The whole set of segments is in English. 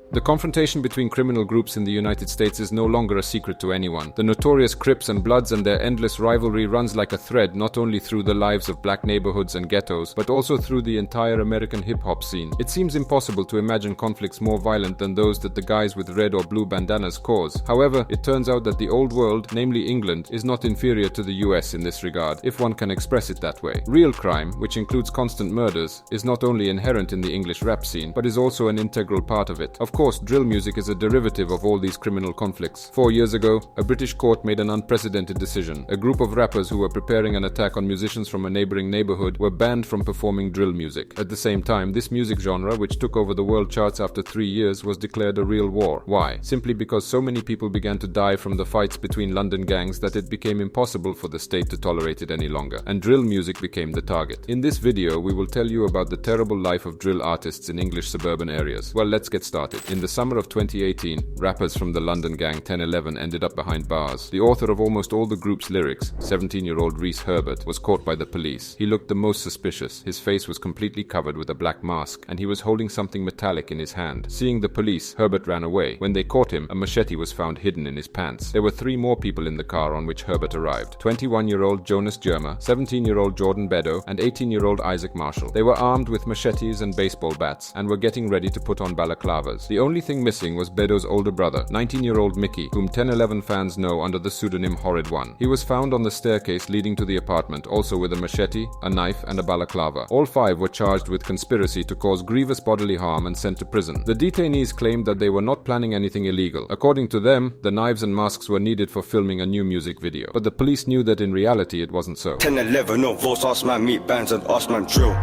The confrontation between criminal groups in the United States is no longer a secret to anyone. The notorious Crips and Bloods and their endless rivalry runs like a thread not only through the lives of black neighborhoods and ghettos, but also through the entire American hip-hop scene. It seems impossible to imagine conflicts more violent than those that the guys with red or blue bandanas cause. However, it turns out that the old world, namely England, is not inferior to the US in this regard, if one can express it that way. Real crime, which includes constant murders, is not only inherent in the English rap scene, but is also an integral part of it. Of course, drill music is a derivative of all these criminal conflicts. 4 years ago, a British court made an unprecedented decision. A group of rappers who were preparing an attack on musicians from a neighboring neighborhood were banned from performing drill music. At the same time, this music genre, which took over the world charts after 3 years, was declared a real war. Why? Simply because so many people began to die from the fights between London gangs that it became impossible for the state to tolerate it any longer, and drill music became the target. In this video, we will tell you about the terrible life of drill artists in English suburban areas. Well, let's get started. In the summer of 2018, rappers from the London gang 1011 ended up behind bars. The author of almost all the group's lyrics, 17-year-old Reese Herbert, was caught by the police. He looked the most suspicious. His face was completely covered with a black mask, and he was holding something metallic in his hand. Seeing the police, Herbert ran away. When they caught him, a machete was found hidden in his pants. There were 3 more people in the car on which Herbert arrived: 21-year-old Jonas Germer, 17-year-old Jordan Beddoe, and 18-year-old Isaac Marshall. They were armed with machetes and baseball bats, and were getting ready to put on balaclavas. The only thing missing was Beddoe's older brother, 19-year-old Mickey, whom 1011 fans know under the pseudonym Horrid One. He was found on the staircase leading to the apartment, also with a machete, a knife, and a balaclava. All 5 were charged with conspiracy to cause grievous bodily harm and sent to prison. The detainees claimed that they were not planning anything illegal. According to them, the knives and masks were needed for filming a new music video. But the police knew that in reality it wasn't so. 1011, no votes, ask man meet bands and ask man drill.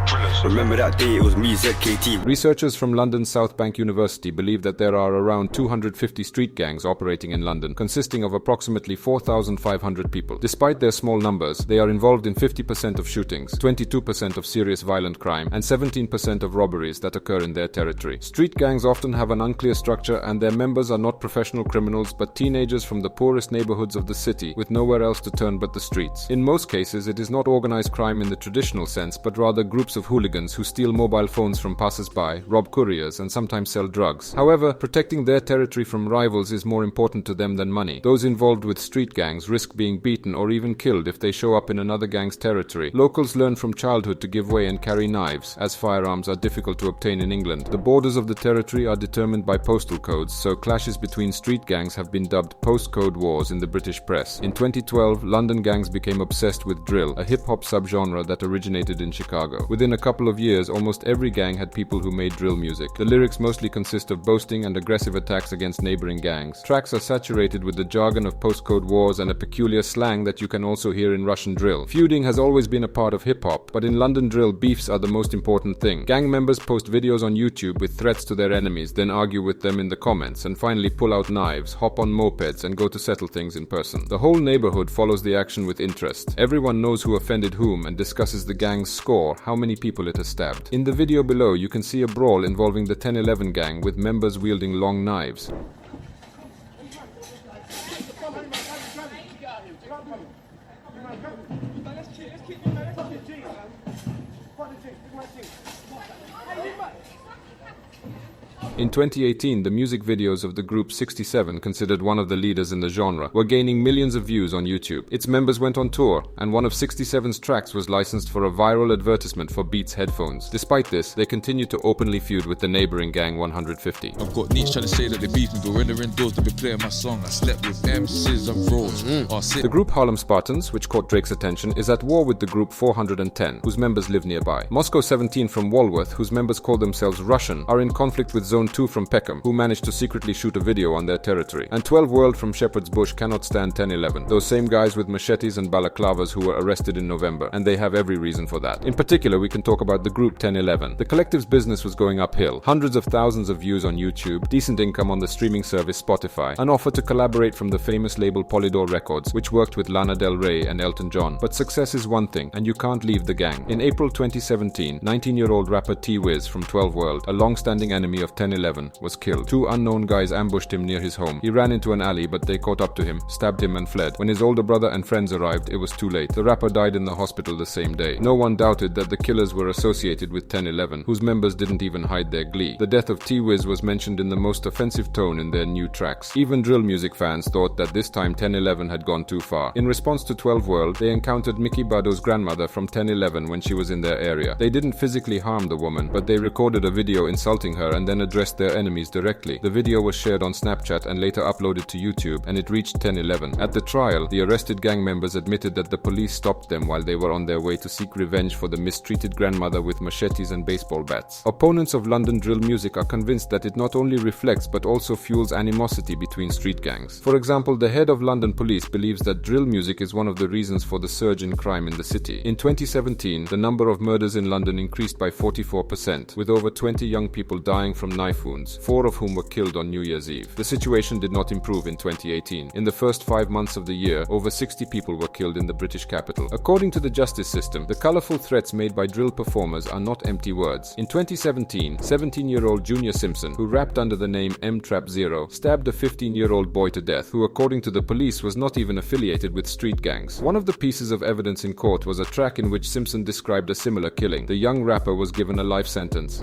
Remember that day, it was me, ZKT. Researchers from London's South Bank University believe that there are around 250 street gangs operating in London, consisting of approximately 4,500 people. Despite their small numbers, they are involved in 50% of shootings, 22% of serious violent crime, and 17% of robberies that occur in their territory. Street gangs often have an unclear structure, and their members are not professional criminals but teenagers from the poorest neighborhoods of the city with nowhere else to turn but the streets. In most cases, it is not organized crime in the traditional sense, but rather groups of hooligans who steal mobile phones from passers-by, rob couriers, and sometimes sell drugs. However, protecting their territory from rivals is more important to them than money. Those involved with street gangs risk being beaten or even killed if they show up in another gang's territory. Locals learn from childhood to give way and carry knives, as firearms are difficult to obtain in England. The borders of the territory are determined by postal codes, so clashes between street gangs have been dubbed postcode wars in the British press. In 2012, London gangs became obsessed with drill, a hip-hop subgenre that originated in Chicago. Within a couple of years, almost every gang had people who made drill music. The lyrics mostly consist of boasting and aggressive attacks against neighboring gangs. Tracks are saturated with the jargon of postcode wars and a peculiar slang that you can also hear in Russian drill. Feuding has always been a part of hip-hop, but in London drill, beefs are the most important thing. Gang members post videos on YouTube with threats to their enemies, then argue with them in the comments, and finally pull out knives, hop on mopeds, and go to settle things in person. The whole neighborhood follows the action with interest. Everyone knows who offended whom and discusses the gang's score, how many people it has stabbed. In the video below, you can see a brawl involving the 1011 gang with members wielding long knives. In 2018, the music videos of the group 67, considered one of the leaders in the genre, were gaining millions of views on YouTube. Its members went on tour, and one of 67's tracks was licensed for a viral advertisement for Beats headphones. Despite this, they continued to openly feud with the neighboring gang 150. I've got Nietzsche trying to say that they beefing, but when they're indoors, they'll be playing my song. I slept with MCs and Rose. The group Harlem Spartans, which caught Drake's attention, is at war with the group 410, whose members live nearby. Moscow 17 from Walworth, whose members call themselves Russian, are in conflict with Zone 2 from Peckham, who managed to secretly shoot a video on their territory. And 12 World from Shepherd's Bush cannot stand 1011, those same guys with machetes and balaclavas who were arrested in November, and they have every reason for that. In particular, we can talk about the group 1011. The collective's business was going uphill, hundreds of thousands of views on YouTube, decent income on the streaming service Spotify, an offer to collaborate from the famous label Polydor Records, which worked with Lana Del Rey and Elton John. But success is one thing, and you can't leave the gang. In April 2017, 19-year-old rapper T-Wiz from 12 World, a long-standing enemy of 1011, 1011, was killed. Two unknown guys ambushed him near his home. He ran into an alley, but they caught up to him, stabbed him and fled. When his older brother and friends arrived, it was too late. The rapper died in the hospital the same day. No one doubted that the killers were associated with 1011, whose members didn't even hide their glee. The death of T-Wiz was mentioned in the most offensive tone in their new tracks. Even drill music fans thought that this time 1011 had gone too far. In response to 12 World, they encountered Mickey Bado's grandmother from 1011 when she was in their area. They didn't physically harm the woman, but they recorded a video insulting her and then addressed their enemies directly. The video was shared on Snapchat and later uploaded to YouTube, and it reached 1011. At the trial, the arrested gang members admitted that the police stopped them while they were on their way to seek revenge for the mistreated grandmother with machetes and baseball bats. Opponents of London drill music are convinced that it not only reflects but also fuels animosity between street gangs. For example, the head of London police believes that drill music is one of the reasons for the surge in crime in the city. In 2017, the number of murders in London increased by 44%, with over 20 young people dying from knife wounds, 4 of whom were killed on New Year's Eve. The situation did not improve in 2018. In the first 5 months of the year, over 60 people were killed in the British capital. According to the justice system, the colourful threats made by drill performers are not empty words. In 2017, 17-year-old Junior Simpson, who rapped under the name M-Trap Zero, stabbed a 15-year-old boy to death, who according to the police was not even affiliated with street gangs. One of the pieces of evidence in court was a track in which Simpson described a similar killing. The young rapper was given a life sentence.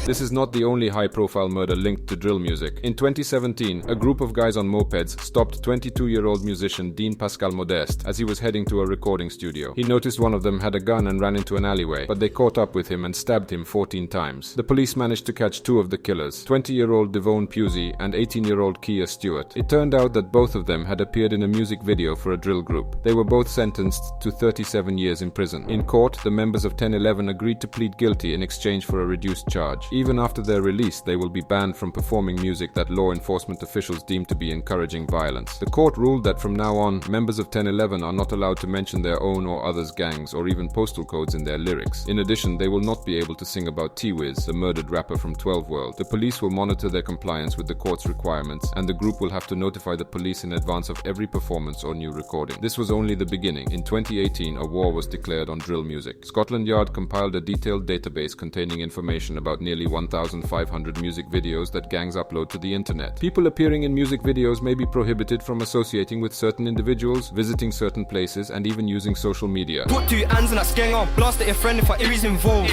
This is not the only high-profile murder linked to drill music. In 2017, a group of guys on mopeds stopped 22-year-old musician Dean Pascal Modeste as he was heading to a recording studio. He noticed one of them had a gun and ran into an alleyway, but they caught up with him and stabbed him 14 times. The police managed to catch 2 of the killers, 20-year-old Devone Pusey and 18-year-old Kia Stewart. It turned out that both of them had appeared in a music video for a drill group. They were both sentenced to 37 years in prison. In court, the members of 1011 agreed to plead guilty in exchange for a reduced charge. Even after their release, they will be banned from performing music that law enforcement officials deem to be encouraging violence. The court ruled that from now on, members of 1011 are not allowed to mention their own or others' gangs or even postal codes in their lyrics. In addition, they will not be able to sing about T-Wiz, the murdered rapper from 12 World. The police will monitor their compliance with the court's requirements, and the group will have to notify the police in advance of every performance or new recording. This was only the beginning. In 2018, a war was declared on drill music. Scotland Yard compiled a detailed database containing information about nearly 1,500 music videos that gangs upload to the internet. People appearing in music videos may be prohibited from associating with certain individuals, visiting certain places, and even using social media. Put 2 hands in that skenger, blast at your friend if Iri's involved.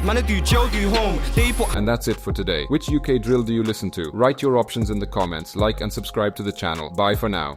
Man, I do jail, do home. And that's it for today. Which UK drill do you listen to? Write your options in the comments, like and subscribe to the channel. Bye for now.